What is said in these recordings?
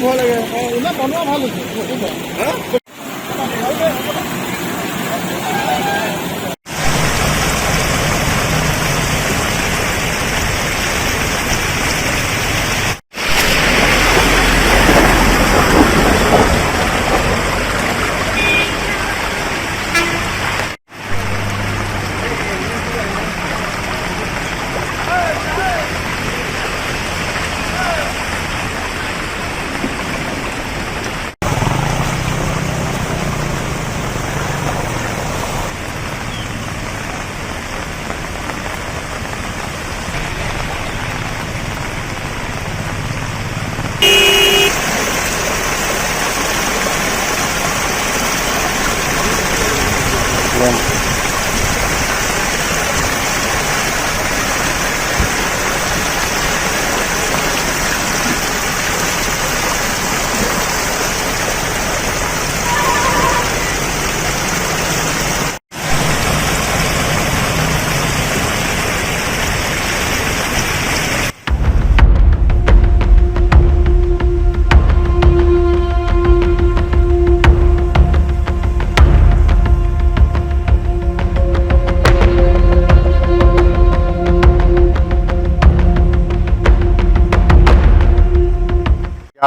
ভয় লাগে ইমান বনোৱা ভাল হৈছে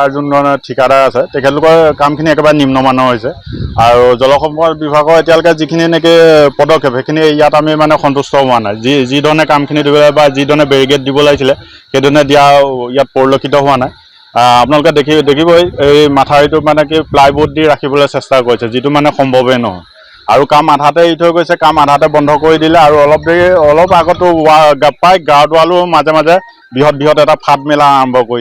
যোন ঠিকাদাৰ আছে তেখেতলোকৰ কামখিনি একেবাৰে নিম্নমানৰ হৈছে আৰু জলসম্পদ বিভাগৰ এতিয়ালৈকে যিখিনি নেকি পদক্ষেপ সেইখিনি ইয়াত আমি মানে সন্তুষ্ট হোৱা নাই যি ধৰণে কামখিনি দিব বা যি ধৰণে বেৰিকেড দিব লাগিছিলে সেইধৰণে দিয়া ইয়াত পৰিলক্ষিত হোৱা নাই আপোনালোকে দেখিবই এই মাথাউৰিটো মানে কি প্লাইবোৰ্ড দি ৰাখিবলৈ চেষ্টা কৰিছে যিটো মানে সম্ভৱেই নহয় আৰু কাম আধাতে এৰি থৈ গৈছে কাম আধাতে বন্ধ কৰি দিলে আৰু অলপ আগতো প্ৰায় গাৰ্ড ৱালো মাজে মাজে বৃহৎ এটা ফাট মেলা আৰম্ভ কৰিছে